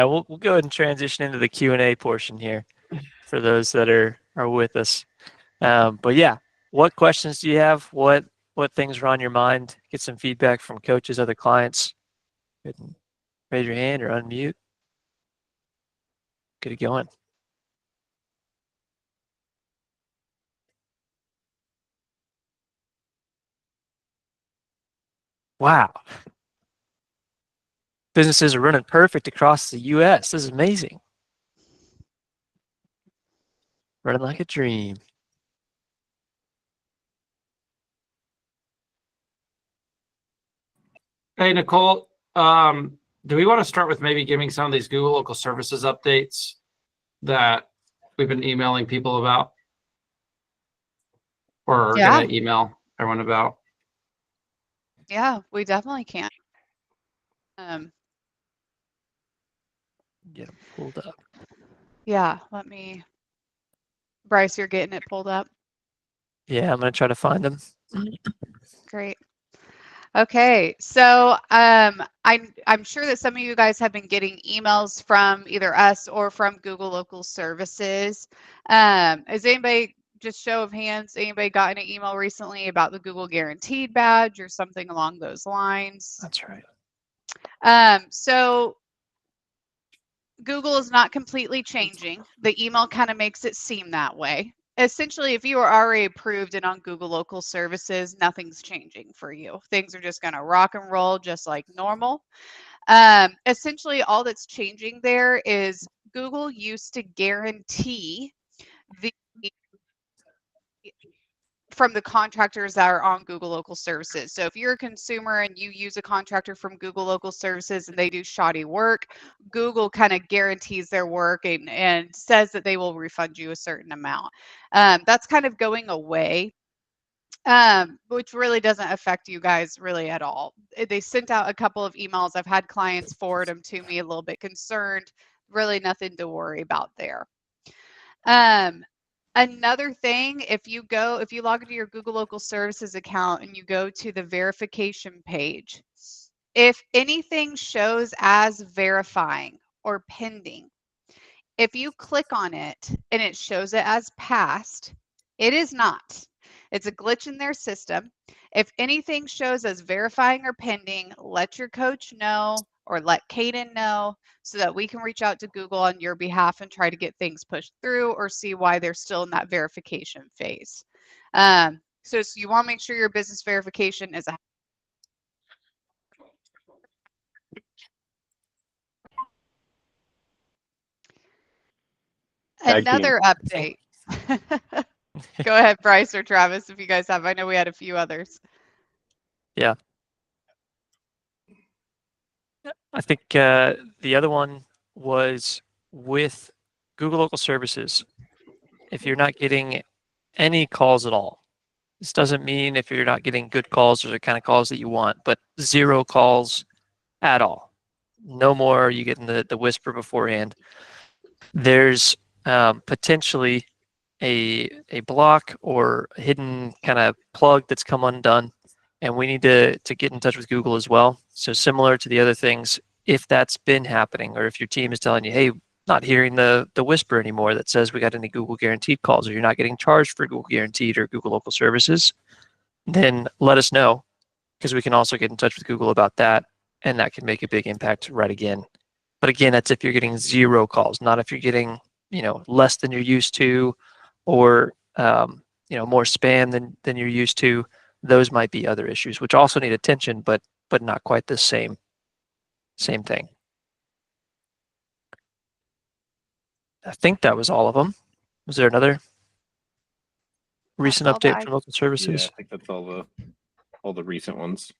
We'll go ahead and transition into the Q&A portion here for those that are with us. But yeah, what questions do you have? What things are on your mind? Get some feedback from coaches, other clients. Go ahead and raise your hand or unmute. Get it going. Wow. Businesses are running perfect across the U.S. This is amazing. Running like a dream. Hey, Nicole, do we want to start with maybe giving some of these Google local services updates that we've been emailing people about, or going to email everyone about? Yeah, we definitely can. Get them pulled up. Yeah, let me. Bryce, you're getting it pulled up? Yeah, I'm going to try to find them. Great. Okay, so I'm sure that some of you guys have been getting emails from either us or from Google Local Services. Has anybody, just show of hands, anybody gotten an email recently about the Google Guaranteed badge or something along those lines? That's right. So Google is not completely changing. The email kind of makes it seem that way. Essentially, if you are already approved and on Google Local Services, nothing's changing for you. Things are just going to rock and roll just like normal. Essentially, all that's changing there is Google used to guarantee the from the contractors that are on Google Local Services. So if you're a consumer and you use a contractor from Google Local Services and they do shoddy work, Google kind of guarantees their work and says that they will refund you a certain amount. That's kind of going away, which really doesn't affect you guys really at all. They sent out a couple of emails. I've had clients forward them to me a little bit concerned. Really nothing to worry about there. Another thing, if you log into your Google Local Services account and you go to the verification page, if anything shows as verifying or pending, if you click on it and it shows it as passed, it is not. It's a glitch in their system. If anything shows as verifying or pending, let your coach know or let Kaden know so that we can reach out to Google on your behalf and try to get things pushed through or see why they're still in that verification phase. So you want to make sure your business verification is another update. Go ahead, Bryce or Travis, if you guys have. I know we had a few others. Yeah. I think the other one was with Google Local Services. If you're not getting any calls at all, this doesn't mean if you're not getting good calls or the kind of calls that you want, but 0 calls at all. No more are you getting the whisper beforehand. There's potentially a block or a hidden kind of plug that's come undone, and we need to get in touch with Google as well. So similar to the other things, if that's been happening, or if your team is telling you, hey, not hearing the whisper anymore that says we got any Google Guaranteed calls, or you're not getting charged for Google Guaranteed or Google Local Services, then let us know, because we can also get in touch with Google about that, and that can make a big impact right again. But again, that's if you're getting 0 calls, not if you're getting, less than you're used to, or more spam than you're used to. Those might be other issues, which also need attention, but not quite the same thing. I think that was all of them. Was there another recent update from Local Services? Yeah, I think that's all the recent ones.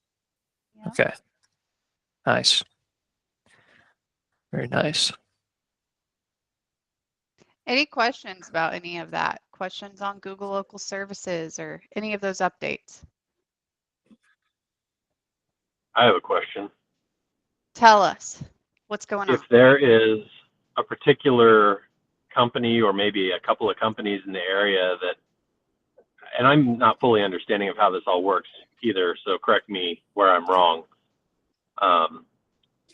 Yeah. Okay. Nice. Very nice. Any questions about any of that? Questions on Google Local Services or any of those updates? I have a question. Tell us what's going on. If there is a particular company or maybe a couple of companies in the area that, and I'm not fully understanding of how this all works either, so correct me where I'm wrong.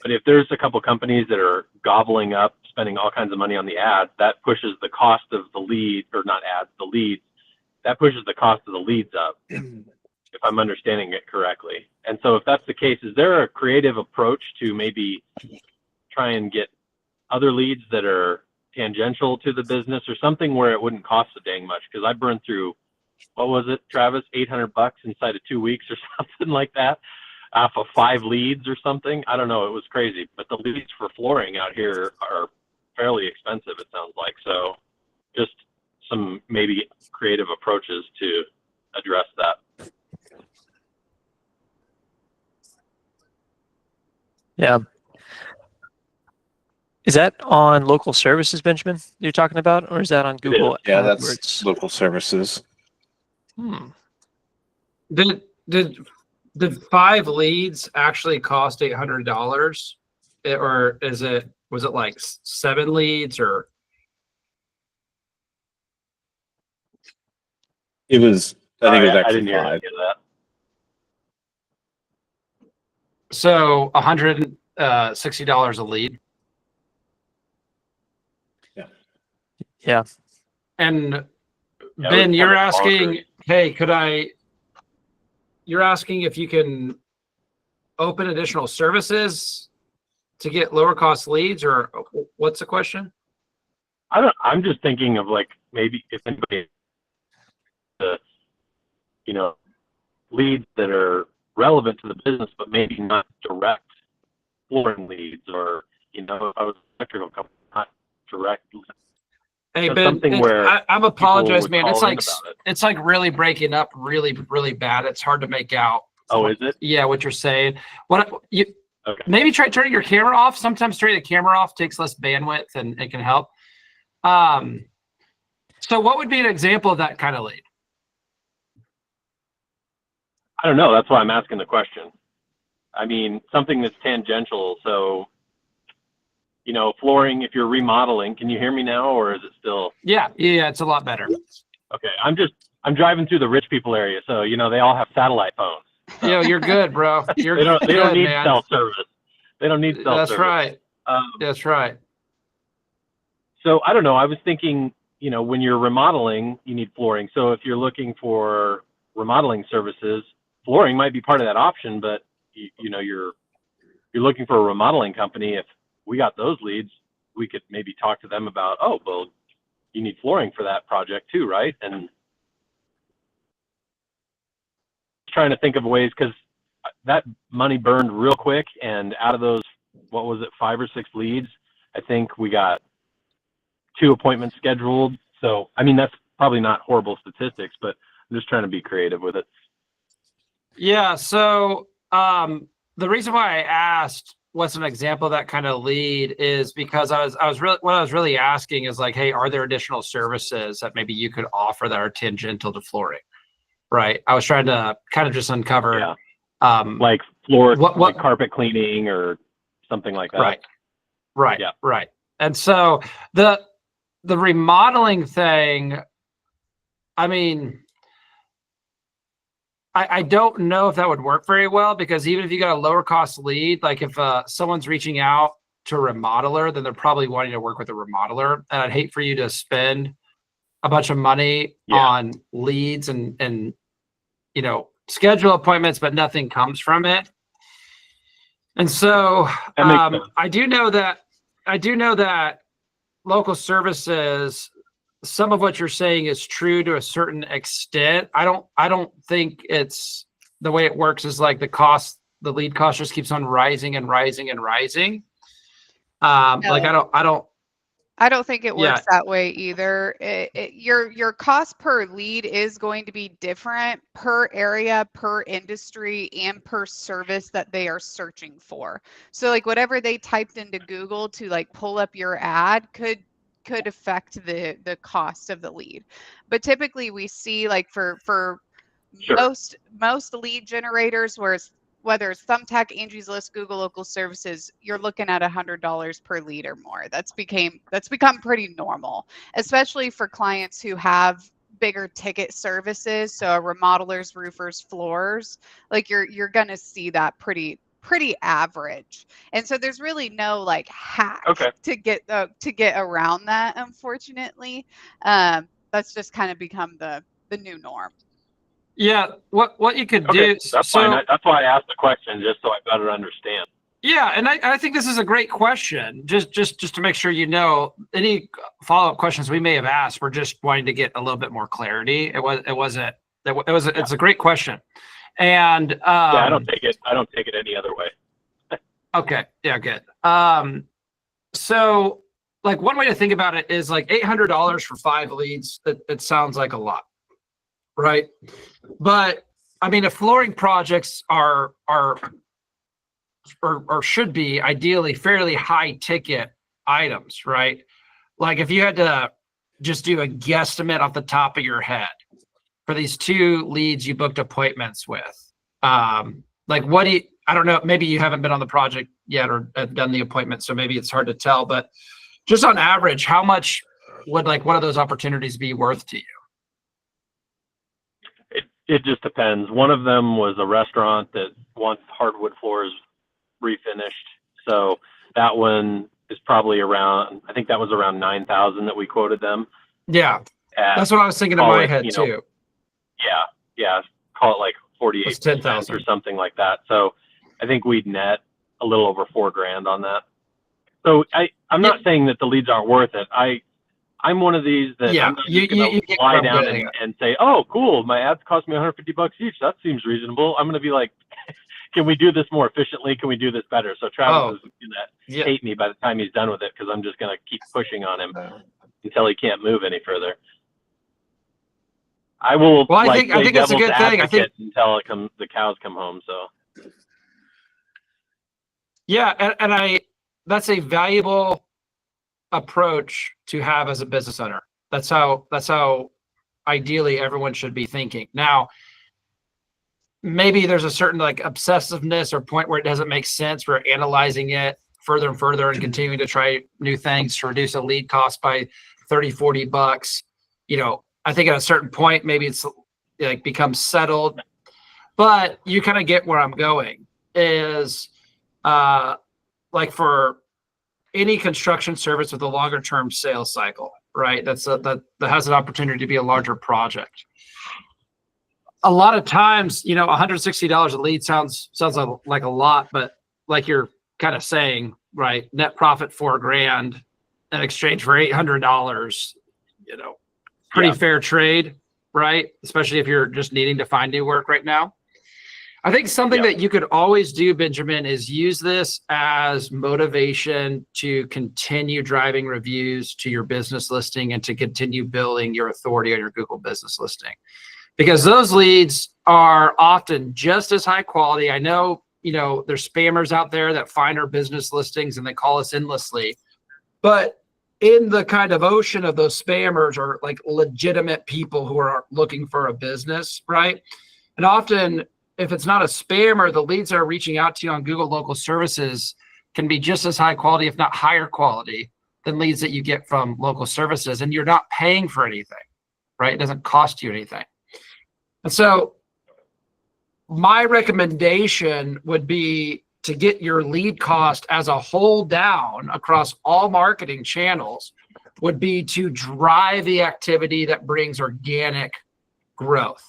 But if there's a couple companies that are gobbling up, spending all kinds of money on the ads, that pushes the cost of the lead, or not ads, the leads, that pushes the cost of the leads up, if I'm understanding it correctly. And so if that's the case, is there a creative approach to maybe try and get other leads that are tangential to the business, or something where it wouldn't cost a dang much? Because I burned through, what was it, Travis, $800 inside of 2 weeks or something like that, off of 5 leads or something. I don't know. It was crazy. But the leads for flooring out here are fairly expensive, it sounds like. So just some maybe creative approaches to address that. Yeah. Is that on local services, Benjamin, you're talking about, or is that on Google Yeah, AdWords? that's local services. Did 5 leads actually cost $800, or was it like 7 leads, or? It was, I think it was I actually didn't hear 5. any of that. So $160 a lead. Yeah. And Yeah, Ben, you're kinda asking, hey, you're asking if you can open additional services to get lower cost leads, or what's the question? I'm just thinking of, like, maybe if anybody, leads that are relevant to the business, but maybe not direct flooring leads, or, if I was an electrical company, not direct. Hey, So Ben, something where I'm apologize, would man. call in about it. It's like really breaking up really, really bad. It's hard to make out. Oh, is it? Yeah, what you're saying. Okay. Maybe try turning your camera off. Sometimes turning the camera off takes less bandwidth and it can help. So what would be an example of that kind of lead? I don't know. That's why I'm asking the question. I mean, something that's tangential. So, flooring, if you're remodeling, can you hear me now, or is it still? Yeah, it's a lot better. Okay. I'm driving through the rich people area. So, they all have satellite phones. Yo, you're good, bro. They don't need man. cell service. They don't need cell That's service. right. That's right. So I don't know. I was thinking, when you're remodeling, you need flooring. So if you're looking for remodeling services, flooring might be part of that option. But you're looking for a remodeling company. If we got those leads, we could maybe talk to them about, oh, well, you need flooring for that project too, right? And trying to think of ways, because that money burned real quick, and out of those, what was it, 5 or 6 leads, I think we got 2 appointments scheduled. So I mean, that's probably not horrible statistics, but I'm just trying to be creative with it. Yeah. So the reason why I asked what's an example of that kind of lead is because what I was really asking is like, hey, are there additional services that maybe you could offer that are tangential to flooring? Right. I was trying to kind of just uncover, like floor, what like carpet cleaning or something like that. Right. Yeah. Right. And so the remodeling thing, I mean, I don't know if that would work very well, because even if you got a lower cost lead, like if someone's reaching out to a remodeler, then they're probably wanting to work with a remodeler. And I'd hate for you to spend a bunch of money on leads and schedule appointments, but nothing comes from it. And so I do know that local services, some of what you're saying is true to a certain extent. I don't think it's the way it works is like the lead cost just keeps on rising and rising and rising. Like I don't think it works that way either. Your cost per lead is going to be different per area, per industry, and per service that they are searching for. So like whatever they typed into Google to like pull up your ad could affect the cost of the lead. But typically we see like for most lead generators, whether it's Thumbtack, Angie's List, Google Local Services, you're looking at $100 per lead or more. That's become pretty normal, especially for clients who have bigger ticket services. So remodelers, roofers, floors, like you're gonna see that pretty pretty average. And so there's really no like hack Okay. to get around that, unfortunately. That's just kind of become the new norm. Yeah, what you could Okay, do. that's so fine. That's why I asked the question, just so I better understand. yeah, and I think this is a great question. Just to make sure you know, any follow-up questions we may have asked, we're just wanting to get a little bit more clarity. It's a great question. And Yeah, I don't take it any other way. okay, yeah, good. So like one way to think about it is like $800 for 5 leads. It sounds like a lot, right? But I mean, if flooring projects are or should be ideally fairly high ticket items, right? Like if you had to just do a guesstimate off the top of your head for these 2 leads you booked appointments with, like what do you, I don't know, maybe you haven't been on the project yet or have done the appointment, so maybe it's hard to tell, but just on average, how much would like one of those opportunities be worth to you? It just depends. One of them was a restaurant that wants hardwood floors refinished. So that one is probably around, I think that was around 9,000 that we quoted them. Yeah, that's what I was thinking in my head too. Yeah, call it like 48 10,000 or something like that. So I think we'd net a little over $4,000 on that. So I'm not saying that the leads aren't worth it. I'm one of these that I'm not just gonna lie down and say, oh, cool, my ads cost me $150 each. That seems reasonable. I'm gonna be like, can we do this more efficiently? Can we do this better? So Travis is gonna hate me by the time he's done with it, because I'm just gonna keep pushing on him until he can't move any further. I will. Well, I think that's a good thing. I think until the cows come home. So. Yeah, and that's a valuable approach to have as a business owner. That's how ideally everyone should be thinking. Now, maybe there's a certain like obsessiveness or point where it doesn't make sense. We're analyzing it further and further and continuing to try new things to reduce a lead cost by $30-$40. I think at a certain point, maybe it's like becomes settled, but you kind of get where I'm going is like for any construction service with a longer term sales cycle, right? That has an opportunity to be a larger project. A lot of times, $160 a lead sounds like a lot, but like you're kind of saying, right? Net profit $4,000 in exchange for $800, pretty fair trade, right? Especially if you're just needing to find new work right now. I think something that you could always do, Benjamin, is use this as motivation to continue driving reviews to your business listing and to continue building your authority on your Google business listing. Because those leads are often just as high quality. I know, there's spammers out there that find our business listings and they call us endlessly. But in the kind of ocean of those spammers are like legitimate people who are looking for a business, right? And often, if it's not a spammer, the leads that are reaching out to you on Google Local Services can be just as high quality, if not higher quality, than leads that you get from local services. And you're not paying for anything, right? It doesn't cost you anything. And so my recommendation would be to get your lead cost as a whole down across all marketing channels would be to drive the activity that brings organic growth.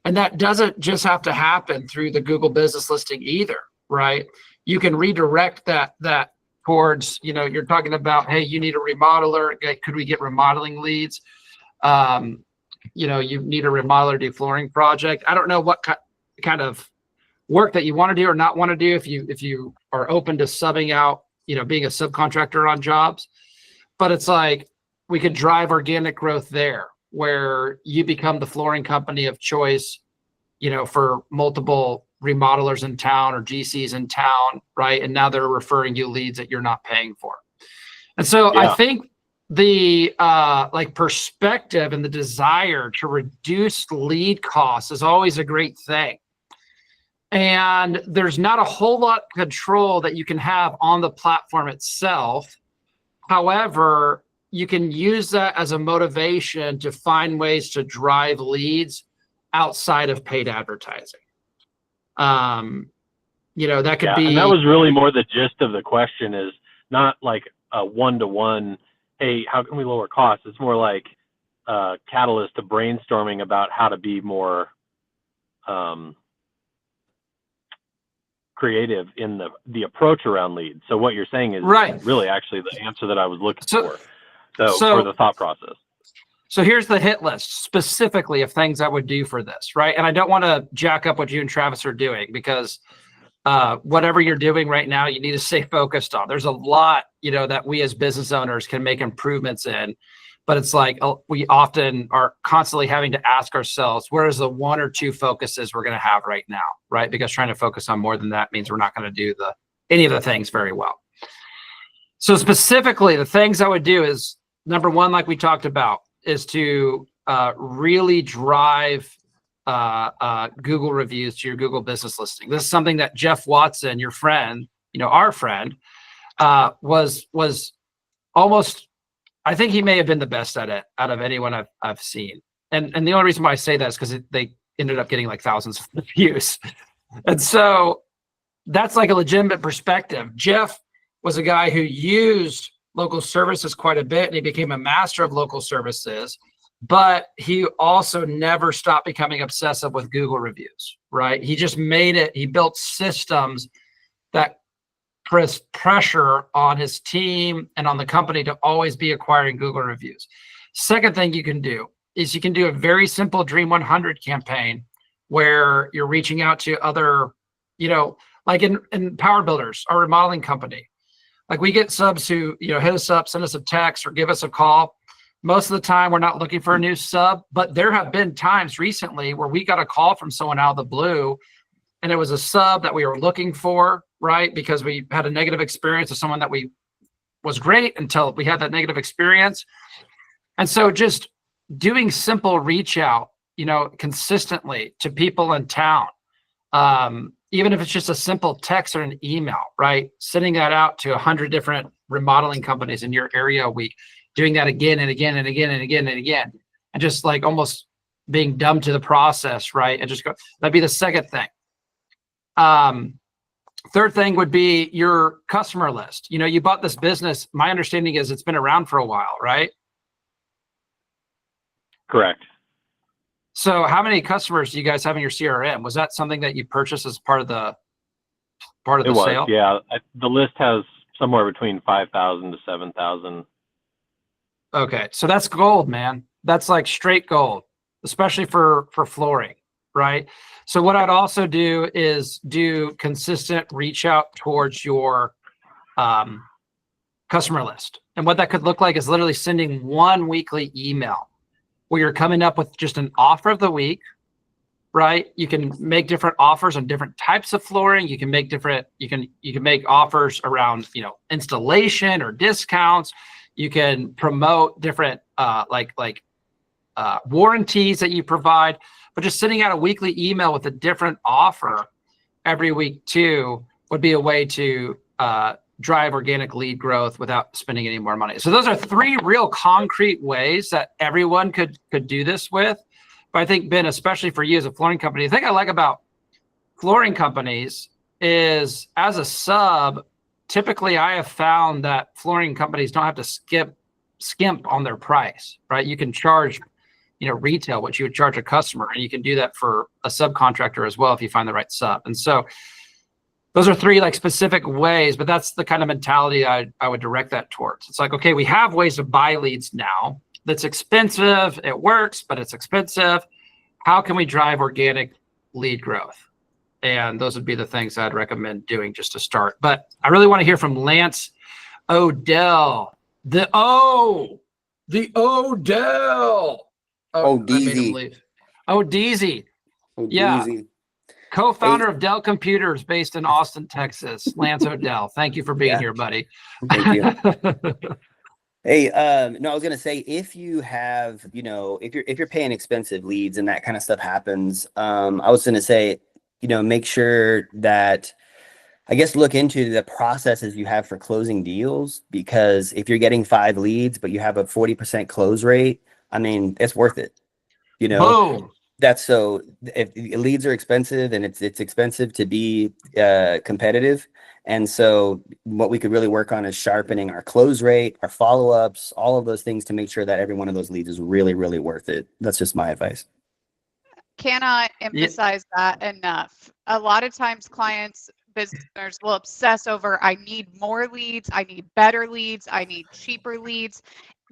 And that doesn't just have to happen through the Google business listing either, right? You can redirect that towards, you're talking about, hey, you need a remodeler. Could we get remodeling leads? You need a remodeler to do flooring project. I don't know what kind of work that you want to do or not want to do if you are open to subbing out, being a subcontractor on jobs. But it's like we could drive organic growth there, where you become the flooring company of choice, for multiple remodelers in town or GCs in town, right? And now they're referring you leads that you're not paying for. And so I think the perspective and the desire to reduce lead costs is always a great thing. And there's not a whole lot of control that you can have on the platform itself. However, you can use that as a motivation to find ways to drive leads outside of paid advertising. that could Yeah, be. and that was really more the gist of the question, is not like a one-to-one, hey, how can we lower costs? It's more like a catalyst to brainstorming about how to be more creative in the approach around leads. So what you're saying is Right. really actually the answer that I was looking for. So for the thought process. So here's the hit list specifically of things I would do for this, right? And I don't want to jack up what you and Travis are doing, because whatever you're doing right now, you need to stay focused on. There's a lot, that we as business owners can make improvements in, but it's like we often are constantly having to ask ourselves, where is the one or two focuses we're going to have right now, right? Because trying to focus on more than that means we're not going to do any of the things very well. So specifically, the things I would do is, number one, like we talked about, is to really drive Google reviews to your Google business listing. This is something that Jeff Watson, your friend, our friend, was almost, I think he may have been the best at it out of anyone I've seen. And the only reason why I say that is because they ended up getting like thousands of views. And so that's like a legitimate perspective. Jeff was a guy who used local services quite a bit, and he became a master of local services, but he also never stopped becoming obsessive with Google reviews, right? He just made it, he built systems that press pressure on his team and on the company to always be acquiring Google reviews. Second thing you can do is you can do a very simple Dream 100 campaign where you're reaching out to other, like in Power Builders, our remodeling company. Like we get subs who, hit us up, send us a text or give us a call. Most of the time we're not looking for a new sub, but there have been times recently where we got a call from someone out of the blue and it was a sub that we were looking for, right? Because we had a negative experience with someone that was great until we had that negative experience. And so just doing simple reach out, consistently to people in town, even if it's just a simple text or an email, right? Sending that out to 100 different remodeling companies in your area a week, doing that again and again and again and again and again, and just like almost being dumb to the process, right? And just go, that'd be the second thing. Third thing would be your customer list. You bought this business. My understanding is it's been around for a while, right? Correct. So how many customers do you guys have in your CRM? Was that something that you purchased as part of the sale? Yeah. The list has somewhere between 5,000 to 7,000. Okay. So that's gold, man. That's like straight gold, especially for flooring, right? So what I'd also do is do consistent reach out towards your customer list. And what that could look like is literally sending one weekly email where you're coming up with just an offer of the week, right? You can make different offers on different types of flooring. You can make you can make offers around, installation or discounts. You can promote different warranties that you provide, but just sending out a weekly email with a different offer every week too would be a way to drive organic lead growth without spending any more money. So those are three real concrete ways that everyone could do this with. But I think, Ben, especially for you as a flooring company, the thing I like about flooring companies is, as a sub, typically I have found that flooring companies don't have to skimp on their price, right? You can charge, retail what you would charge a customer, and you can do that for a subcontractor as well if you find the right sub. And so those are three like specific ways, but that's the kind of mentality I would direct that towards. It's like, okay, we have ways to buy leads now. That's expensive. It works, but it's expensive. How can we drive organic lead growth? And those would be the things I'd recommend doing just to start. But I really want to hear from Lance Odell. The Odell. Deezy. Deezy. Yeah. Co-founder of Dell Computers based in Austin, Texas. Lance Odell. Thank you for being here, buddy. Thank you. Hey, no, I was gonna say, if you have, if you're paying expensive leads and that kind of stuff happens, I was gonna say, make sure that, I guess, look into the processes you have for closing deals, because if you're getting 5 leads but you have a 40% close rate, I mean, it's worth it. Boom. That's so if leads are expensive and it's expensive to be competitive. And so what we could really work on is sharpening our close rate, our follow-ups, all of those things to make sure that every one of those leads is really, really worth it. That's just my advice. Cannot emphasize that enough. A lot of times clients, business will obsess over, I need more leads, I need better leads, I need cheaper leads.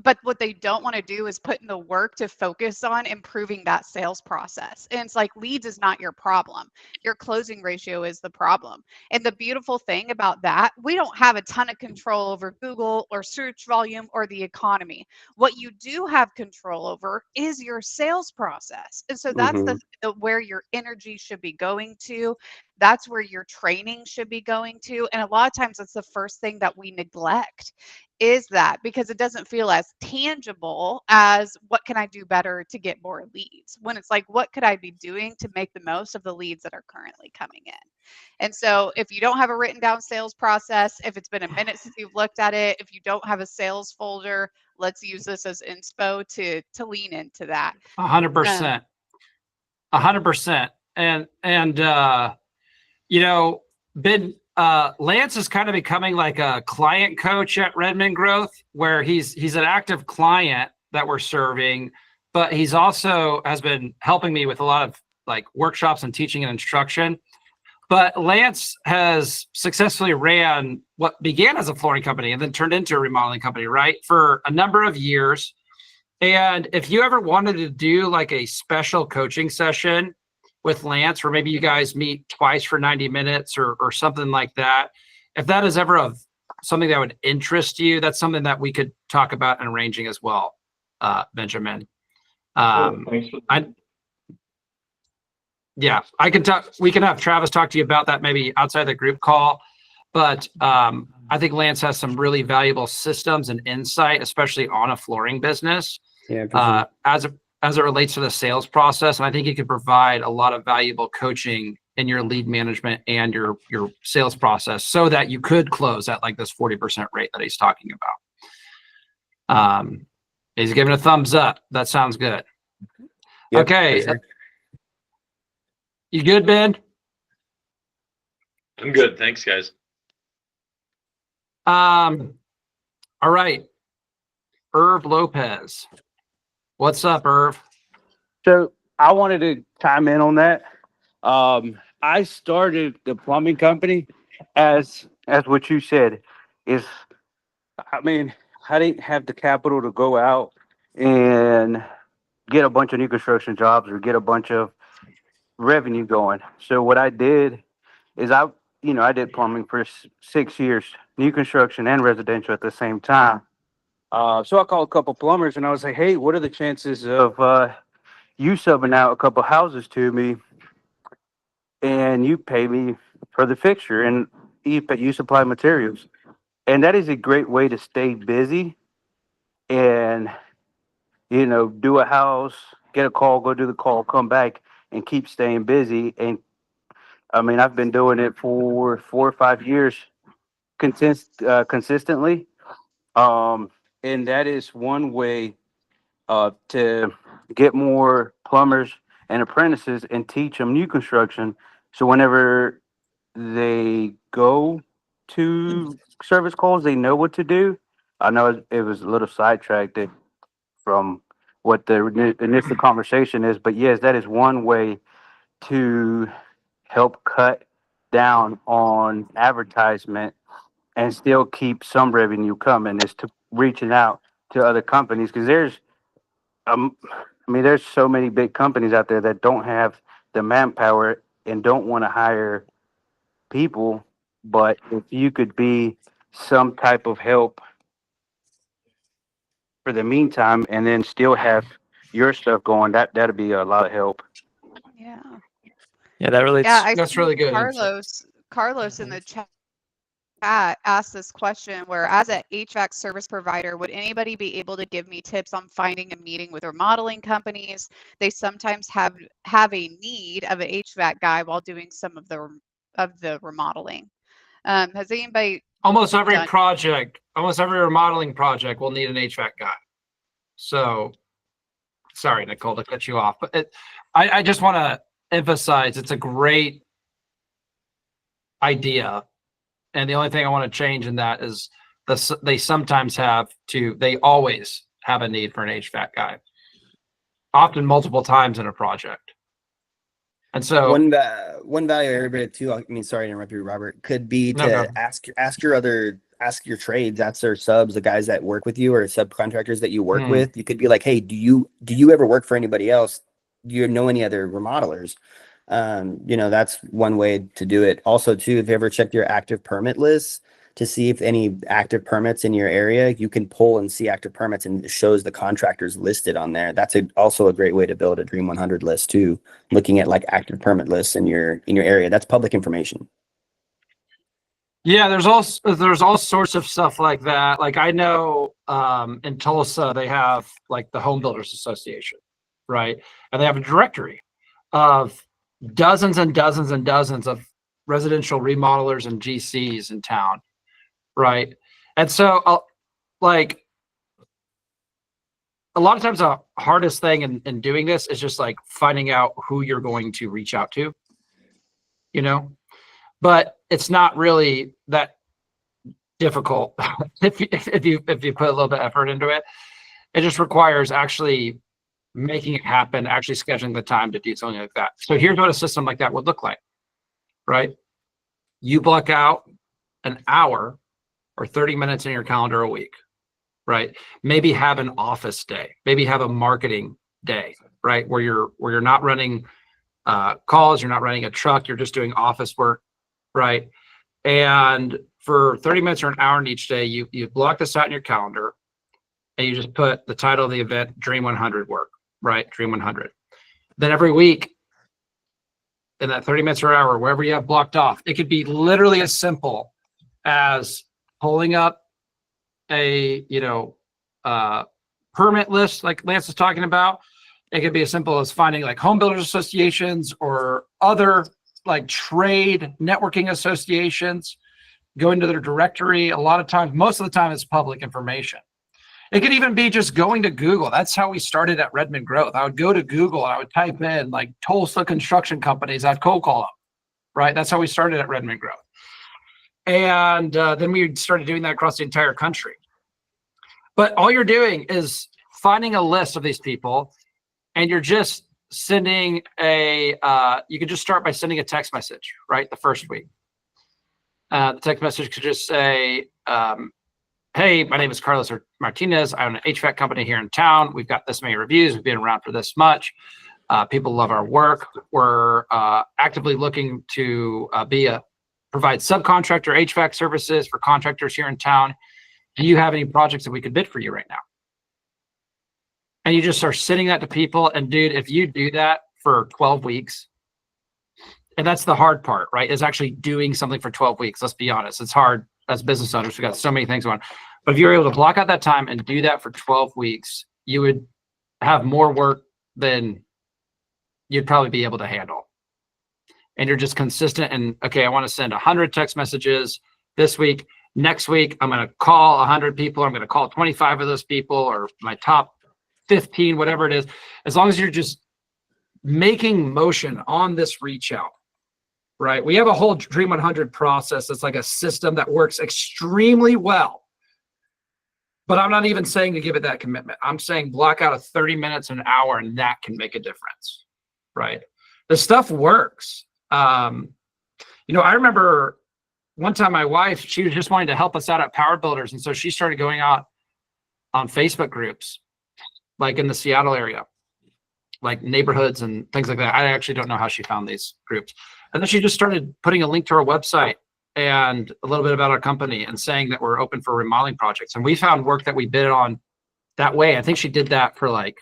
But what they don't want to do is put in the work to focus on improving that sales process. And it's like leads is not your problem. Your closing ratio is the problem. And the beautiful thing about that, we don't have a ton of control over Google or search volume or the economy. What you do have control over is your sales process. And so that's the where your energy should be going to. That's where your training should be going to. And a lot of times that's the first thing that we neglect is that because it doesn't feel as tangible as what can I do better to get more leads, when it's like, what could I be doing to make the most of the leads that are currently coming in? And so if you don't have a written down sales process, if it's been a minute since you've looked at it, if you don't have a sales folder, let's use this as inspo to lean into that. 100%. 100%. And you know, Lance is kind of becoming like a client coach at Redmond Growth, where he's an active client that we're serving, but he's also has been helping me with a lot of like workshops and teaching and instruction. But Lance has successfully ran what began as a flooring company and then turned into a remodeling company, right, for a number of years. And if you ever wanted to do like a special coaching session with Lance, where maybe you guys meet twice for 90 minutes or something like that, if that is ever something that would interest you, that's something that we could talk about and arranging as well, Benjamin. Thanks for Yeah, I can talk. We can have Travis talk to you about that maybe outside the group call. But I think Lance has some really valuable systems and insight, especially on a flooring business, as it relates to the sales process. And I think he could provide a lot of valuable coaching in your lead management and your sales process so that you could close at like this 40% rate that he's talking about. He's giving a thumbs up. That sounds good. Yep, Okay. for sure. You good, Ben? I'm good. Thanks, guys. All right. Irv Lopez. What's up, Irv? So I wanted to chime in on that. I started the plumbing company as what you said is, I mean, I didn't have the capital to go out and get a bunch of new construction jobs or get a bunch of revenue going. So what I did is I did plumbing for 6 years, new construction and residential at the same time. So I called a couple plumbers and I was like, hey, what are the chances of you subbing out a couple houses to me and you pay me for the fixture and you supply materials? And that is a great way to stay busy and, do a house, get a call, go do the call, come back and keep staying busy. And I mean, I've been doing it for 4 or 5 years consistently. And that is one way to get more plumbers and apprentices and teach them new construction. So whenever they go to service calls, they know what to do. I know it was a little sidetracked from what the initial conversation is, but yes, that is one way to help cut down on advertisement and still keep some revenue coming, is to reaching out to other companies, because there's so many big companies out there that don't have the manpower and don't want to hire people. But if you could be some type of help for the meantime and then still have your stuff going, that'd be a lot of help. Yeah. Yeah, that relates. Yeah, I That's see really good. Carlos in the chat asked this question where, as an HVAC service provider, would anybody be able to give me tips on finding a meeting with remodeling companies? They sometimes have a need of an HVAC guy while doing some of the remodeling. Has anybody Almost every done- remodeling project will need an HVAC guy. So sorry, Nicole, to cut you off, but I just want to emphasize it's a great idea. And the only thing I want to change in that is they always have a need for an HVAC guy, often multiple times in a project. And so one value area too, I mean, sorry to interrupt you, Robert, could be to No. ask your trades, that's their subs, the guys that work with you or subcontractors that you work with. You could be like, hey, do you ever work for anybody else? Do you know any other remodelers? That's one way to do it. Also too, if you ever checked your active permit list to see if any active permits in your area, you can pull and see active permits, and it shows the contractors listed on there. That's also a great way to build a Dream 100 list too, looking at like active permit lists in your area. That's public information. Yeah, there's all sorts of stuff like that. Like I know in Tulsa they have like the Home Builders Association, right? And they have a directory of dozens and dozens and dozens of residential remodelers and GCs in town, right? And so like a lot of times the hardest thing in doing this is just like finding out who you're going to reach out to, but it's not really that difficult if you put a little bit of effort into it. It just requires actually making it happen, actually scheduling the time to do something like that. So here's what a system like that would look like, right? You block out an hour or 30 minutes in your calendar a week, right? Maybe have an office day, maybe have a marketing day, right? Where you're not running calls, you're not running a truck, you're just doing office work, right? And for 30 minutes or an hour in each day, you block this out in your calendar and you just put the title of the event, Dream 100 work, right? Dream 100. Then every week in that 30 minutes or an hour, wherever you have blocked off, it could be literally as simple as pulling up a, permit list like Lance was talking about. It could be as simple as finding like home builders associations or other like trade networking associations, going to their directory. A lot of times, most of the time it's public information. It could even be just going to Google. That's how we started at Redmond Growth. I would go to Google and I would type in like Tulsa construction companies. I'd cold call them, right? That's how we started at Redmond Growth. And then we started doing that across the entire country. But all you're doing is finding a list of these people, and you're just sending you could just start by sending a text message, right? The first week. The text message could just say, hey, my name is Carlos Martinez. I own an HVAC company here in town. We've got this many reviews. We've been around for this much. People love our work. We're actively looking to provide subcontractor HVAC services for contractors here in town. Do you have any projects that we could bid for you right now? And you just start sending that to people. And dude, if you do that for 12 weeks, and that's the hard part, right? Is actually doing something for 12 weeks. Let's be honest. It's hard as business owners. We've got so many things going on. But if you're able to block out that time and do that for 12 weeks, you would have more work than you'd probably be able to handle. And you're just consistent. And okay, I want to send 100 text messages this week. Next week, I'm going to call 100 people. I'm going to call 25 of those people, or my top 15, whatever it is. As long as you're just making motion on this reach out, right? We have a whole Dream 100 process that's like a system that works extremely well. But I'm not even saying to give it that commitment. I'm saying block out a 30 minutes, an hour, and that can make a difference, right? The stuff works. I remember one time my wife, she was just wanting to help us out at Power Builders. And so she started going out on Facebook groups, like in the Seattle area, like neighborhoods and things like that. I actually don't know how she found these groups. And then she just started putting a link to our website and a little bit about our company and saying that we're open for remodeling projects. And we found work that we bid on that way. I think she did that for like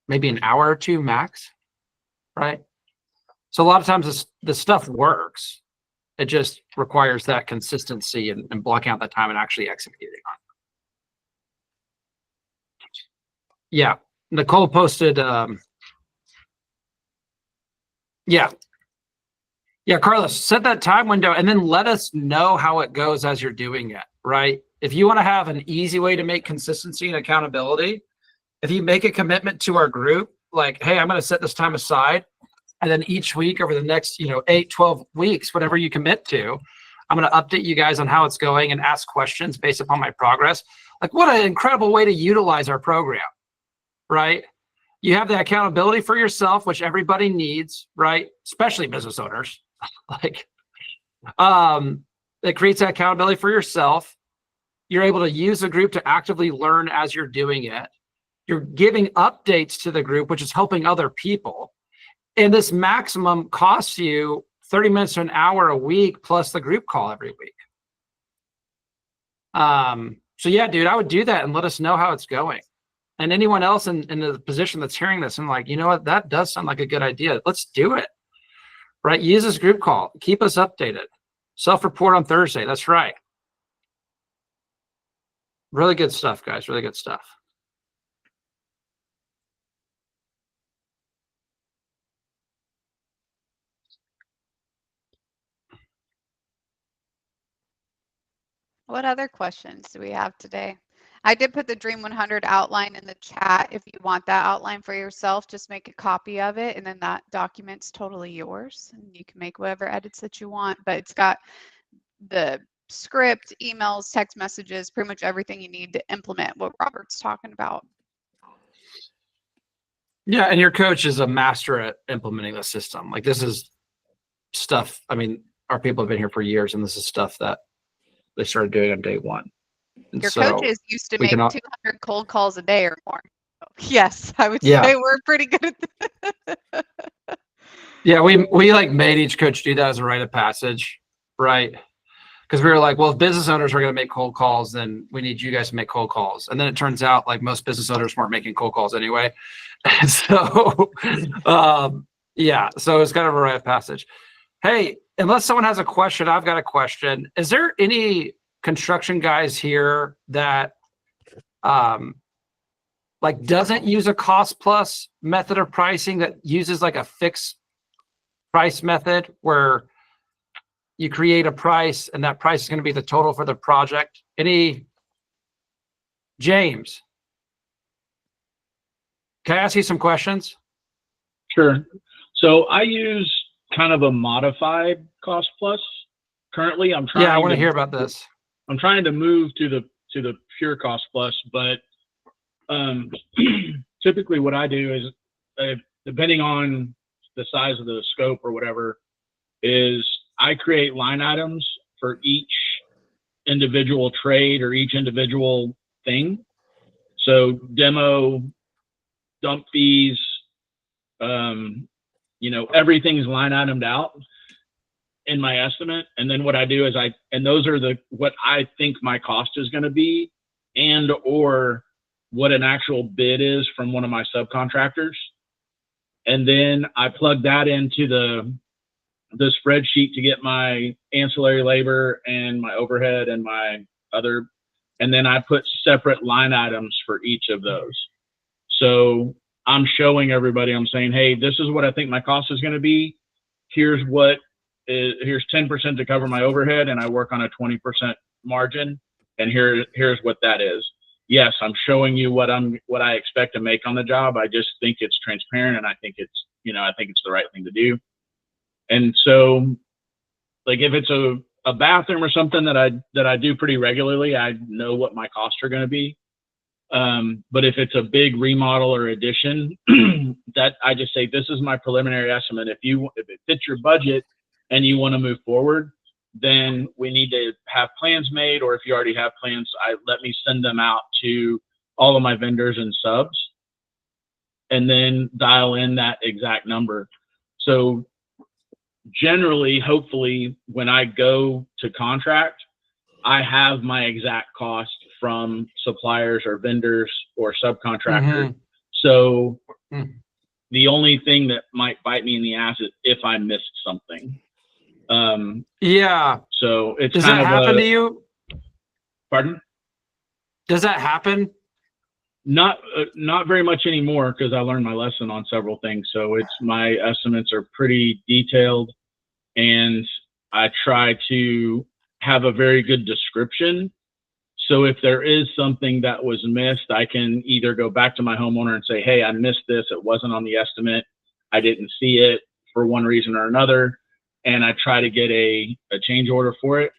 maybe an hour or two max, right? So a lot of times this stuff works. It just requires that consistency and blocking out that time and actually executing on it. Yeah, Nicole posted, Yeah, Carlos, set that time window and then let us know how it goes as you're doing it, right? If you want to have an easy way to make consistency and accountability, if you make a commitment to our group, like, hey, I'm going to set this time aside. And then each week over the next, 8, 12 weeks, whatever you commit to, I'm going to update you guys on how it's going and ask questions based upon my progress. Like, what an incredible way to utilize our program, right? You have the accountability for yourself, which everybody needs, right? Especially business owners. Like, it creates that accountability for yourself. You're able to use the group to actively learn as you're doing it. You're giving updates to the group, which is helping other people. And this maximum costs you 30 minutes to an hour a week plus the group call every week. So yeah, dude, I would do that and let us know how it's going. And anyone else in the position that's hearing this and like, you know what, that does sound like a good idea. Let's do it. Right? Use this group call. Keep us updated. Self-report on Thursday. That's right. Really good stuff, guys. Really good stuff. What other questions do we have today? I did put the Dream 100 outline in the chat. If you want that outline for yourself, just make a copy of it, and then that document's totally yours. And you can make whatever edits that you want, but it's got the script, emails, text messages, pretty much everything you need to implement what Robert's talking about. Yeah, and your coach is a master at implementing the system. Like, this is stuff, I mean, our people have been here for years, and this is stuff that they started doing on day one. And your so coaches used to make 200 cold calls a day or more. Yes, I would Yeah. say we're pretty good at that. Yeah, we like made each coach do that as a rite of passage, right? Because we were like, well, if business owners are going to make cold calls, then we need you guys to make cold calls. And then it turns out like most business owners weren't making cold calls anyway. And so, yeah, so it's kind of a rite of passage. Hey, unless someone has a question, I've got a question. Is there any construction guys here that like doesn't use a cost plus method of pricing, that uses like a fixed price method where you create a price and that price is going to be the total for the project? Any? James, can I ask you some questions? Sure. So I use kind of a modified cost plus. Currently, I'm trying. Yeah, I want to hear about this. I'm trying to move to the pure cost plus, but typically what I do is, depending on the size of the scope or whatever, is I create line items for each individual trade or each individual thing. So demo, dump fees, everything's line itemed out in my estimate. And then what I do is and those are what I think my cost is going to be, and or what an actual bid is from one of my subcontractors. And then I plug that into the spreadsheet to get my ancillary labor and my overhead and my other, and then I put separate line items for each of those. So I'm showing everybody, I'm saying, hey, this is what I think my cost is going to be. Here's 10% to cover my overhead, and I work on a 20% margin. And here's what that is. Yes, I'm showing you what I expect to make on the job. I just think it's transparent, and I think it's the right thing to do. And so, like, if it's a bathroom or something that I do pretty regularly, I know what my costs are going to be. But if it's a big remodel or addition, that I just say, this is my preliminary estimate. If it fits your budget and you want to move forward, then we need to have plans made, or if you already have plans, let me send them out to all of my vendors and subs, and then dial in that exact number. So generally, hopefully, when I go to contract, I have my exact cost from suppliers or vendors or subcontractors. Mm-hmm. So the only thing that might bite me in the ass is if I missed something. Yeah. So it's does kind that of happen to you? Pardon? Does that happen? Not very much anymore, because I learned my lesson on several things. So my estimates are pretty detailed, and I try to have a very good description So if there is something that was missed, I can either go back to my homeowner and say, hey, I missed this. It wasn't on the estimate. I didn't see it for one reason or another. And I try to get a change order for it.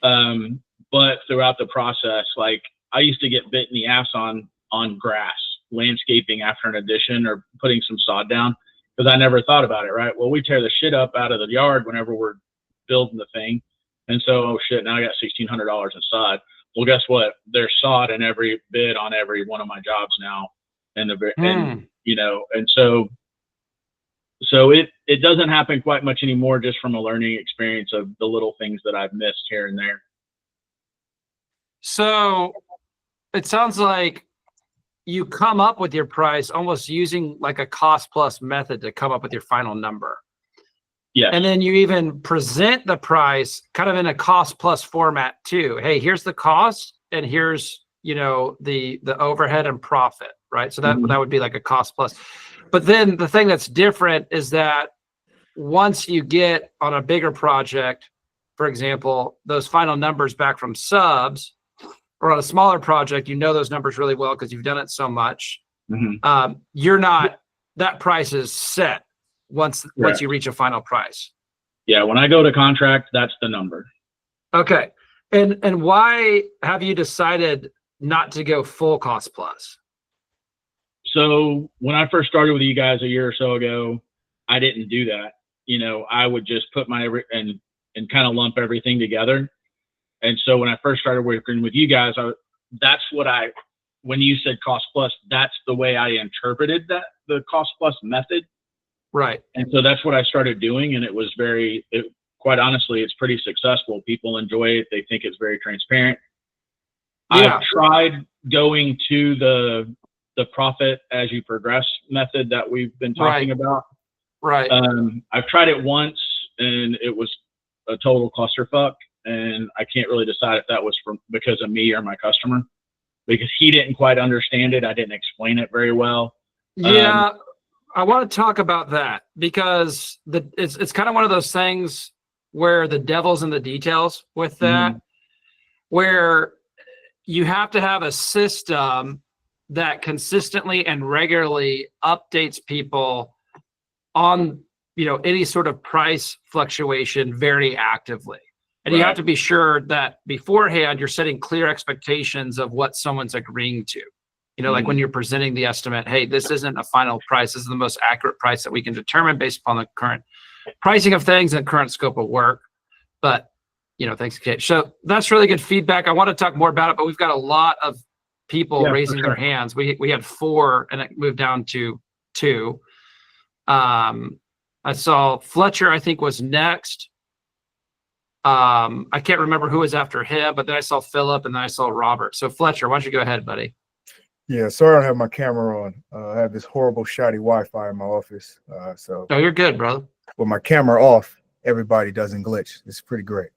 But throughout the process, like I used to get bit in the ass on grass, landscaping after an addition or putting some sod down because I never thought about it, right? Well, we tear the shit up out of the yard whenever we're building the thing. And so, oh shit, now I got $1,600 in sod. Well, guess what? There's sod in every bid on every one of my jobs now. And you know, and so it doesn't happen quite much anymore, just from a learning experience of the little things that I've missed here and there. So it sounds like you come up with your price almost using like a cost plus method to come up with your final number. Yeah. And then you even present the price kind of in a cost plus format too. Hey, here's the cost and here's, you know, the overhead and profit, right? So that would be like a cost plus. But then the thing that's different is that once you get on a bigger project, for example, those final numbers back from subs, or on a smaller project, you know those numbers really well because you've done it so much. You're not, that price is set once you reach a final price. Yeah, when I go to contract, that's the number. Okay. And why have you decided not to go full cost plus? So when I first started with you guys a year or so ago, I didn't do that. You know, I would just put and kind of lump everything together. And so when I first started working with you guys, when you said cost plus, that's the way I interpreted that, the cost plus method. Right. And so that's what I started doing. And it was quite honestly, it's pretty successful. People enjoy it. They think it's very transparent. Yeah. I've tried going to the profit as you progress method that we've been talking about. Right. I've tried it once and it was a total clusterfuck. And I can't really decide if that was because of me or my customer, because he didn't quite understand it. I didn't explain it very well. Yeah, I want to talk about that because it's kind of one of those things where the devil's in the details with that, where you have to have a system that consistently and regularly updates people on, you know, any sort of price fluctuation very actively. And you have to be sure that beforehand you're setting clear expectations of what someone's agreeing to. You know, like when you're presenting the estimate, hey, this isn't a final price. This is the most accurate price that we can determine based upon the current pricing of things and current scope of work. But, you know, thanks, Kate. So that's really good feedback. I want to talk more about it, but we've got a lot of people raising their hands. We had 4 and it moved down to 2. I saw Fletcher, I think, was next. I can't remember who was after him, but then I saw Philip and then I saw Robert. So Fletcher, why don't you go ahead, buddy? Yeah, sorry I don't have my camera on. I have this horrible shoddy Wi-Fi in my office. So you're good, brother. With my camera off, everybody doesn't glitch. It's pretty great.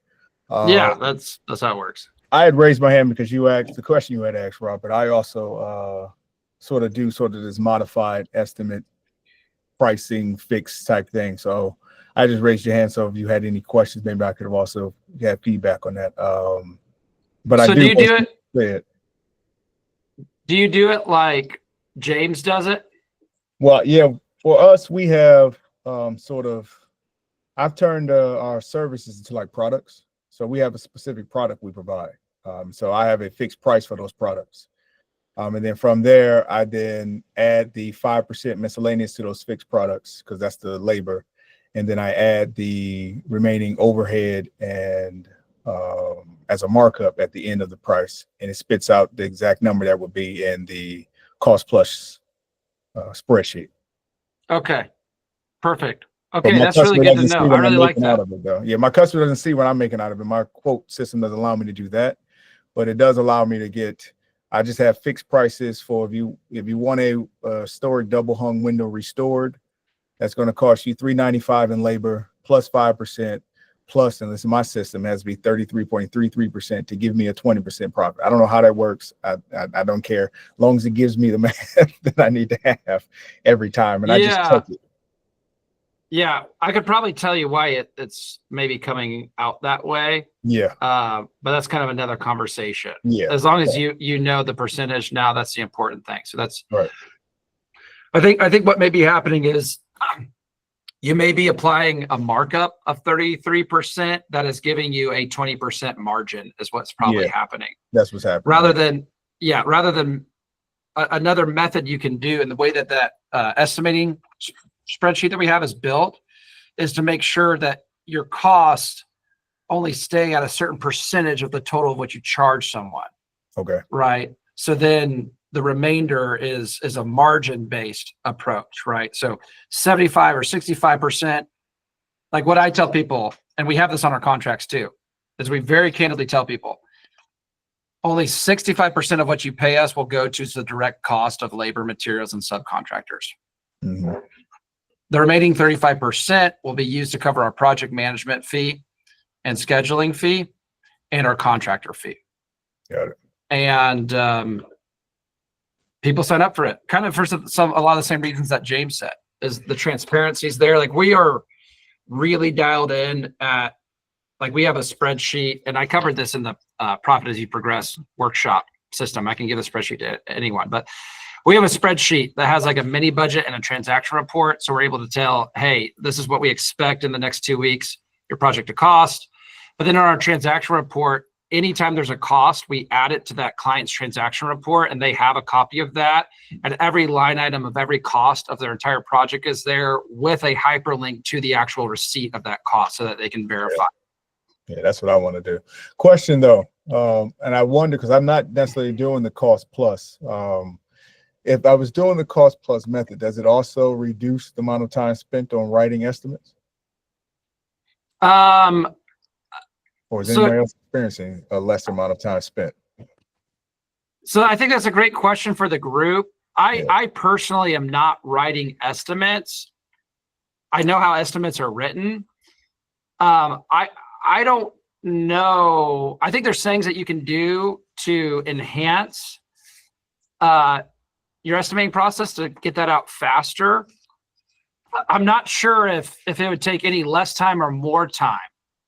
Yeah, that's how it works. I had raised my hand because you asked the question you had asked, Robert. I also sort of this modified estimate pricing fix type thing. So I just raised your hand. So if you had any questions, maybe I could have also had feedback on that. But so I do you do it? Say it. Do you do it like James does it? Well, yeah, for us, we have I've turned our services into like products. So we have a specific product we provide. So I have a fixed price for those products. And then from there, I then add the 5% miscellaneous to those fixed products because that's the labor. And then I add the remaining overhead and as a markup at the end of the price. And it spits out the exact number that would be in the cost plus spreadsheet. Okay, perfect. Okay, that's really good to know. I really like that. Yeah, my customer doesn't see what I'm making out of it. My quote system doesn't allow me to do that, but it does allow me to get, I just have fixed prices for if you want a story double hung window restored, that's going to cost you $395 in labor plus 5%. Plus, and this is my system, has to be 33.33% to give me a 20% profit. I don't know how that works. I don't care. As long as it gives me the math that I need to have every time. And I just took it. Yeah, I could probably tell you why it's maybe coming out that way. Yeah. But that's kind of another conversation. Yeah. As long as you know the percentage now, that's the important thing. So that's right. I think what may be happening is you may be applying a markup of 33% that is giving you a 20% margin is what's probably happening. That's what's happening. Rather than another method you can do, and the way that estimating spreadsheet that we have is built is to make sure that your costs only stay at a certain percentage of the total of what you charge someone. Okay. Right. So then the remainder is a margin based approach, right? So 75 or 65%, like what I tell people, and we have this on our contracts too, is we very candidly tell people only 65% of what you pay us will go to the direct cost of labor, materials, and subcontractors. Mm-hmm. The remaining 35% will be used to cover our project management fee and scheduling fee and our contractor fee. Got it. And people sign up for it, kind of for a lot of the same reasons that James said, is the transparency is there. Like we are really dialed in at, like we have a spreadsheet, and I covered this in the Profit as You Progress workshop system. I can give a spreadsheet to anyone, but we have a spreadsheet that has like a mini budget and a transaction report. So we're able to tell, hey, this is what we expect in the next 2 weeks, your project to cost. But then on our transaction report, anytime there's a cost, we add it to that client's transaction report, and they have a copy of that. And every line item of every cost of their entire project is there with a hyperlink to the actual receipt of that cost so that they can verify. Yeah, that's what I want to do. Question though, and I wonder, because I'm not necessarily doing the cost plus. If I was doing the cost plus method, does it also reduce the amount of time spent on writing estimates? Or is anybody else experiencing a lesser amount of time spent? So I think that's a great question for the group. I personally am not writing estimates. I know how estimates are written. I don't know. I think there's things that you can do to enhance your estimating process to get that out faster. I'm not sure if it would take any less time or more time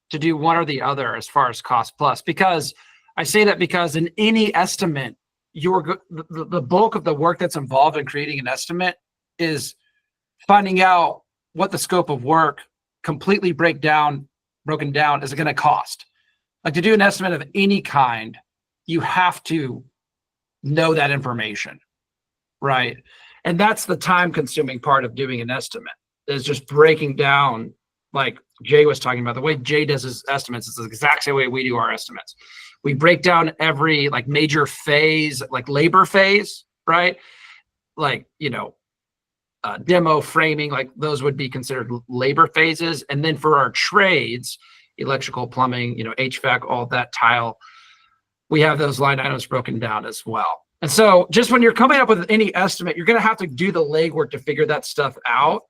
to do one or the other as far as cost plus, because I say that because in any estimate, the bulk of the work that's involved in creating an estimate is finding out what the scope of work completely broken down is going to cost. Like to do an estimate of any kind, you have to know that information, right? And that's the time consuming part of doing an estimate, is just breaking down, like Jay was talking about. The way Jay does his estimates is the exact same way we do our estimates. We break down every like major phase, like labor phase, right? Like, demo, framing, like those would be considered labor phases. And then for our trades, electrical, plumbing, HVAC, all that, tile, we have those line items broken down as well. And so just when you're coming up with any estimate, you're going to have to do the legwork to figure that stuff out.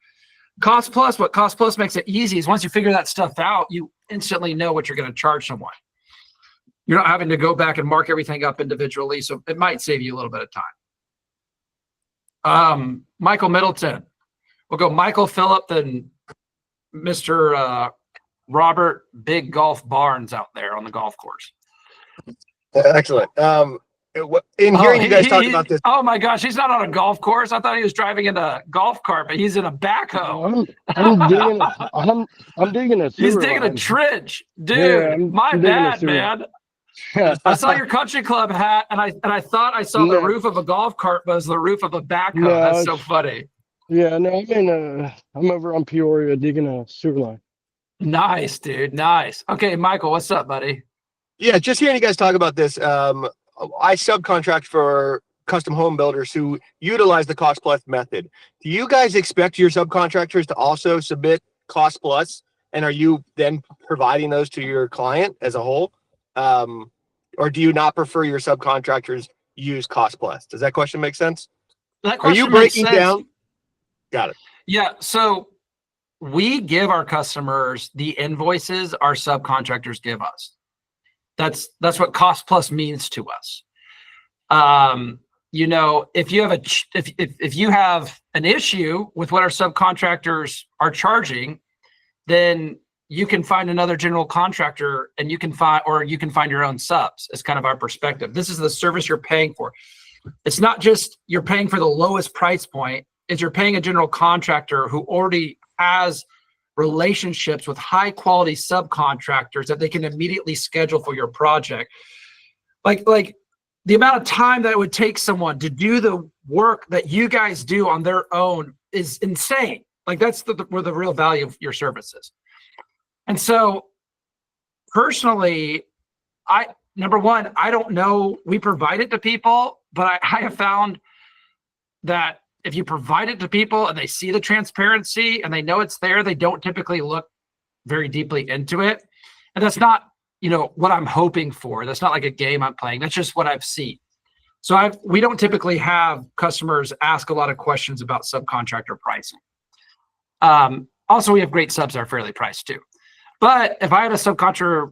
Cost plus, what cost plus makes it easy is once you figure that stuff out, you instantly know what you're going to charge someone. You're not having to go back and mark everything up individually. So it might save you a little bit of time. Michael Middleton. We'll go Michael Phillip, then Mr. Robert Big Golf Barnes out there on the golf course. Excellent. In hearing you guys talk about this. Oh my gosh, he's not on a golf course. I thought he was driving in a golf cart, but he's in a backhoe. I'm digging a sewer He's digging line. a trench, dude. Yeah, my bad, man. I saw your country club hat, and I thought I saw the roof of a golf cart, but it was the roof of a backhoe. No, That's so funny. Yeah, no, I'm over on Peoria digging a sewer line. Nice, dude. Nice. Okay, Michael, what's up, buddy? Yeah, just hearing you guys talk about this. I subcontract for custom home builders who utilize the cost plus method. Do you guys expect your subcontractors to also submit cost plus? And are you then providing those to your client as a whole? Or do you not prefer your subcontractors use cost plus? Does that question make sense? That question are you breaking makes sense. down? Got it. Yeah. So we give our customers the invoices our subcontractors give us. That's what cost plus means to us. you know, if you have if you have an issue with what our subcontractors are charging, then you can find another general contractor and you can find your own subs. Is kind of our perspective. This is the service you're paying for. It's not just you're paying for the lowest price point, it's you're paying a general contractor who already has relationships with high quality subcontractors that they can immediately schedule for your project. Like the amount of time that it would take someone to do the work that you guys do on their own is insane. Like that's where the real value of your services. And so personally, number one, I don't know, we provide it to people, but I have found that if you provide it to people and they see the transparency and they know it's there, they don't typically look very deeply into it. And that's not, you know, what I'm hoping for. That's not like a game I'm playing. That's just what I've seen. So we don't typically have customers ask a lot of questions about subcontractor pricing. Also, we have great subs that are fairly priced too. But if I had a subcontractor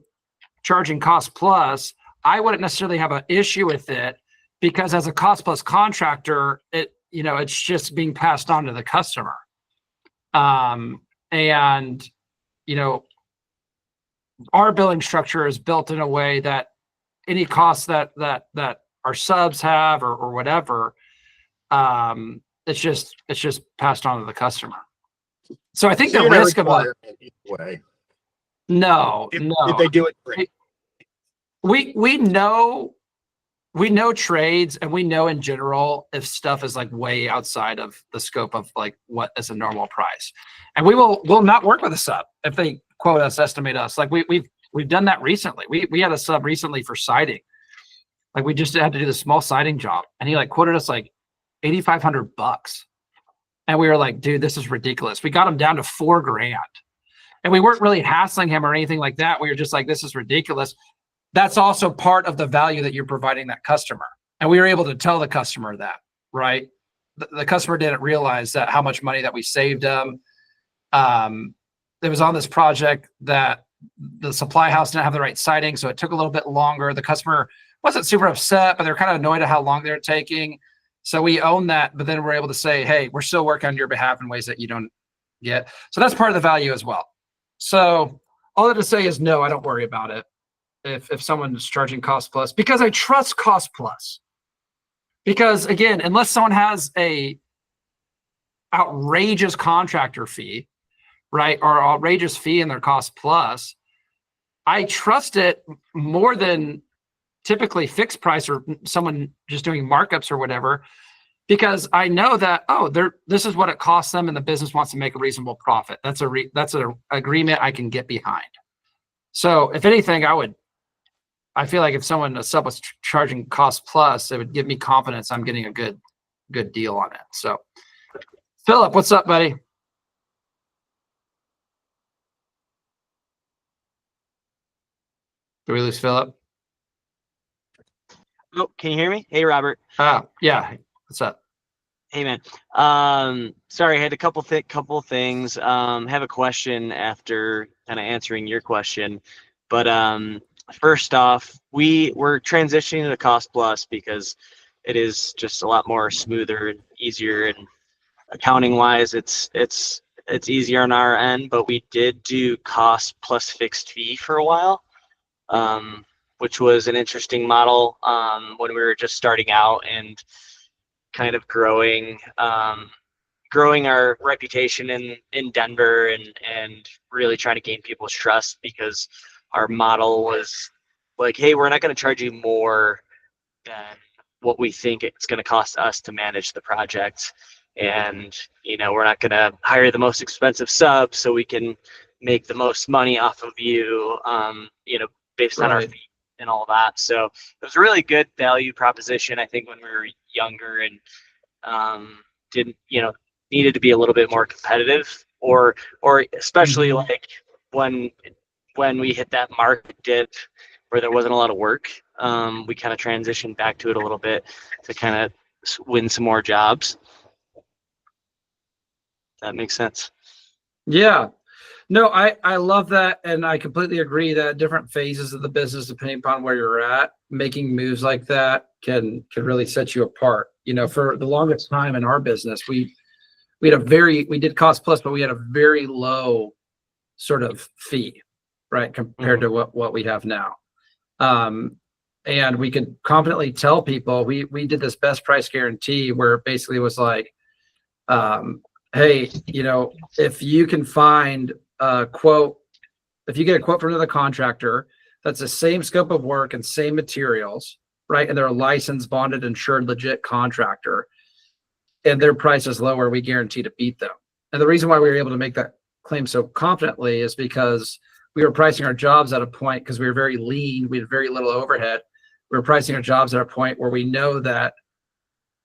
charging cost plus, I wouldn't necessarily have an issue with it because as a cost plus contractor, it's just being passed on to the customer. And, you know, our billing structure is built in a way that any costs that our subs have or whatever, it's just passed on to the customer. So I think the risk of way. No, if they do it great. We know trades and we know in general if stuff is like way outside of the scope of like what is a normal price. And we'll not work with a sub if they quote us, estimate us. Like we've done that recently. We had a sub recently for siding. Like we just had to do the small siding job and he like quoted us like $8,500. And we were like, dude, this is ridiculous. We got him down to $4,000. And we weren't really hassling him or anything like that. We were just like, this is ridiculous. That's also part of the value that you're providing that customer. And we were able to tell the customer that, right? The customer didn't realize that how much money that we saved them. It was on this project that the supply house didn't have the right siding, so it took a little bit longer. The customer wasn't super upset, but they're kind of annoyed at how long they're taking. So we own that, but then we're able to say, hey, we're still working on your behalf in ways that you don't get. So that's part of the value as well. So all that to say is no, I don't worry about it if someone is charging cost plus, because I trust cost plus. Because again, unless someone has a outrageous contractor fee, right, or outrageous fee in their cost plus, I trust it more than typically fixed price or someone just doing markups or whatever, because I know that, this is what it costs them and the business wants to make a reasonable profit. That's an agreement I can get behind. So if anything, I feel like if a sub was charging cost plus, it would give me confidence I'm getting a good deal on it. So Philip, what's up, buddy? Did we lose Philip? Oh, can you hear me? Hey, Robert. Yeah. What's up? Hey, man. Sorry, I had a couple things. Have a question after kind of answering your question. But first off, we're transitioning to the cost plus because it is just a lot more smoother and easier, and accounting wise, it's easier on our end. But we did do cost plus fixed fee for a while. Which was an interesting model when we were just starting out and kind of growing our reputation in Denver and really trying to gain people's trust, because our model was like, hey, we're not going to charge you more than what we think it's going to cost us to manage the project. And, we're not going to hire the most expensive sub so we can make the most money off of you, based on our fee and all that. So it was a really good value proposition, I think, when we were younger and needed to be a little bit more competitive, or especially like when we hit that market dip where there wasn't a lot of work, we kind of transitioned back to it a little bit to kind of win some more jobs. That makes sense. Yeah. No, I love that. And I completely agree that different phases of the business, depending upon where you're at, making moves like that can really set you apart. You know, for the longest time in our business, we did cost plus, but we had a very low sort of fee, right? Compared to what we have now. And we could confidently tell people we did this best price guarantee where it basically was like, hey, you know, if you can find a quote, if you get a quote from another contractor that's the same scope of work and same materials, right? And they're a licensed, bonded, insured, legit contractor, and their price is lower, we guarantee to beat them. And the reason why we were able to make that claim so confidently is because we were pricing our jobs at a point, because we were very lean, we had very little overhead. We were pricing our jobs at a point where we know that,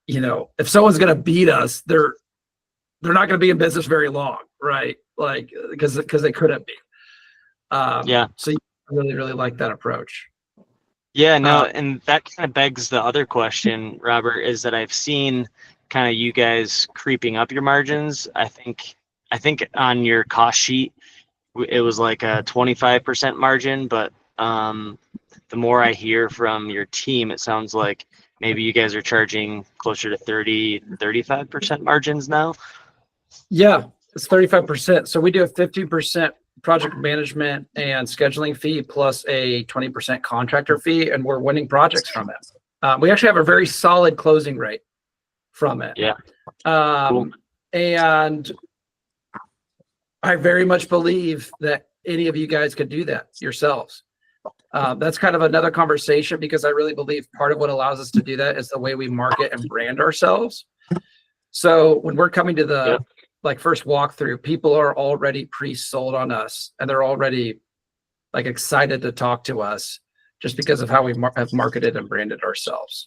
you know, if someone's going to beat us, they're not going to be in business very long, right? Like, because they couldn't be. Yeah. So you really like that approach. Yeah, no, and that kind of begs the other question, Robert, is that I've seen kind of you guys creeping up your margins. I think on your cost sheet, it was like a 25% margin, but the more I hear from your team, it sounds like maybe you guys are charging closer to 35% margins now. Yeah, it's 35%. So we do a 15% project management and scheduling fee plus a 20% contractor fee, and we're winning projects from it. We actually have a very solid closing rate from it. Yeah. Cool. And I very much believe that any of you guys could do that yourselves. That's kind of another conversation, because I really believe part of what allows us to do that is the way we market and brand ourselves. So when we're coming to the like first walkthrough, people are already pre-sold on us, and they're already like excited to talk to us just because of how we have marketed and branded ourselves.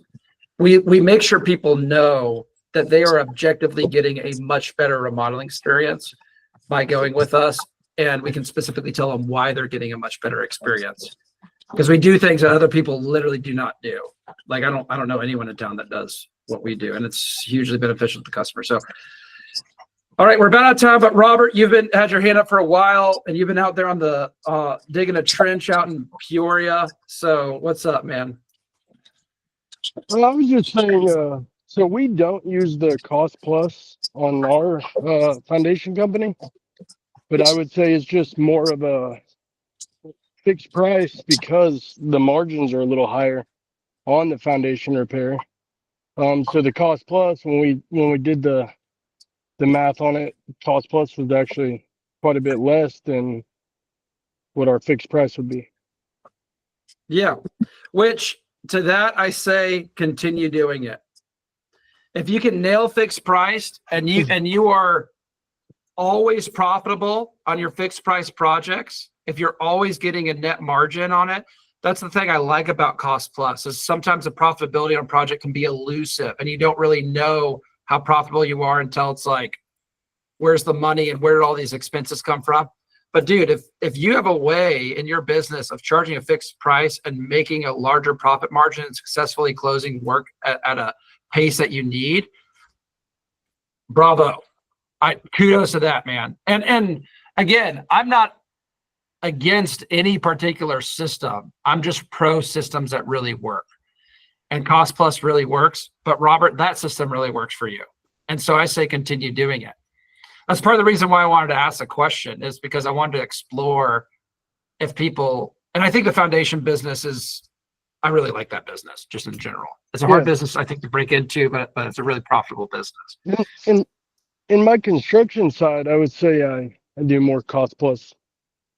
We make sure people know that they are objectively getting a much better remodeling experience by going with us, and we can specifically tell them why they're getting a much better experience, because we do things that other people literally do not do. Like I don't know anyone in town that does what we do, and it's hugely beneficial to the customer. So, all right, we're about out of time. But Robert, you've had your hand up for a while, and you've been out there on the digging a trench out in Peoria. So what's up, man? Well, I was just saying, so we don't use the cost plus on our foundation company, but I would say it's just more of a fixed price because the margins are a little higher on the foundation repair. So the cost plus, when we did the math on it, cost plus was actually quite a bit less than what our fixed price would be. Yeah, which to that I say continue doing it. If you can nail fixed price and you are always profitable on your fixed price projects, if you're always getting a net margin on it, that's the thing I like about cost plus, is sometimes the profitability on a project can be elusive and you don't really know how profitable you are until it's like, where's the money and where did all these expenses come from? But dude, if you have a way in your business of charging a fixed price and making a larger profit margin and successfully closing work at a pace that you need, bravo. Kudos to that, man. And again, I'm not against any particular system. I'm just pro systems that really work. And cost plus really works. But Robert, that system really works for you. And so I say continue doing it. That's part of the reason why I wanted to ask the question, is because I wanted to explore if people, and I think the foundation business is, I really like that business just in general. It's a hard business, I think, to break into, but it's a really profitable business. In my construction side, I would say I do more cost plus.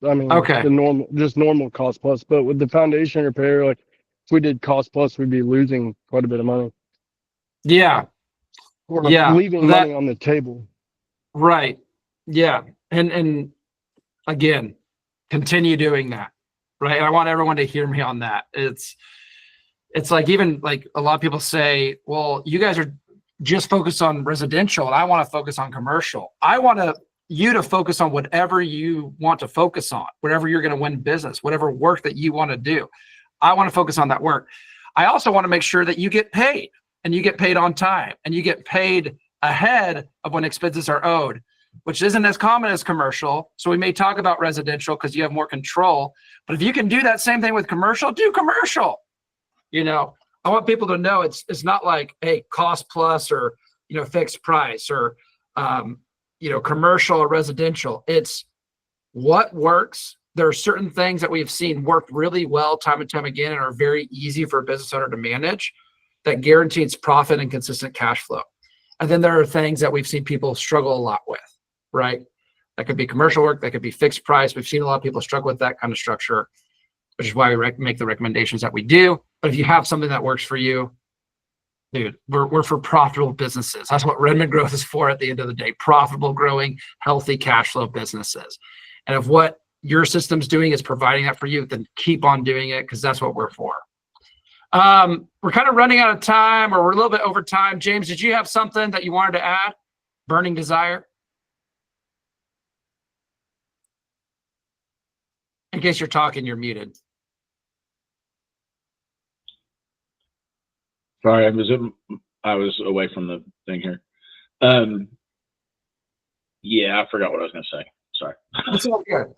I mean, the normal cost plus, but with the foundation repair, like if we did cost plus, we'd be losing quite a bit of money. Yeah. Or leaving money on the table. Right. Yeah. And again, continue doing that. Right. I want everyone to hear me on that. It's like, even like a lot of people say, well, you guys are just focused on residential and I want to focus on commercial. I want you to focus on whatever you want to focus on, whatever you're going to win business, whatever work that you want to do. I want to focus on that work. I also want to make sure that you get paid, and you get paid on time, and you get paid ahead of when expenses are owed. which isn't as common as commercial. So we may talk about residential because you have more control. But if you can do that same thing with commercial, do commercial. You know, I want people to know it's not like, hey, cost plus or, you know, fixed price or, you know, commercial or residential. It's what works. There are certain things that we've seen work really well time and time again and are very easy for a business owner to manage that guarantees profit and consistent cash flow. And then there are things that we've seen people struggle a lot with, right? That could be commercial work, that could be fixed price. We've seen a lot of people struggle with that kind of structure, which is why we make the recommendations that we do. But if you have something that works for you, dude, we're for profitable businesses. That's what Redmond Growth is for at the end of the day. Profitable, growing, healthy cash flow businesses. And if what your system's doing is providing that for you, then keep on doing it because that's what we're for. We're kind of running out of time, or we're a little bit over time. James, did you have something that you wanted to add? Burning desire? In case you're talking, you're muted. Sorry, I was away from the thing here. Yeah, I forgot what I was going to say. Sorry. That's all good.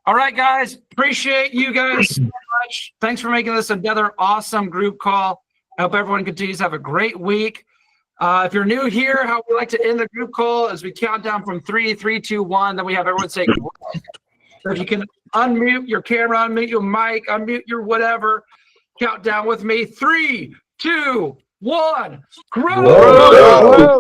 All right, guys. Appreciate you guys so much. Thanks for making this another awesome group call. I hope everyone continues to have a great week. If you're new here, how we like to end the group call is we count down from 3, 3, 2, 1. Then we have everyone say, so if you can unmute your camera, unmute your mic, unmute your whatever, count down with me. 3, 2, 1. Grow.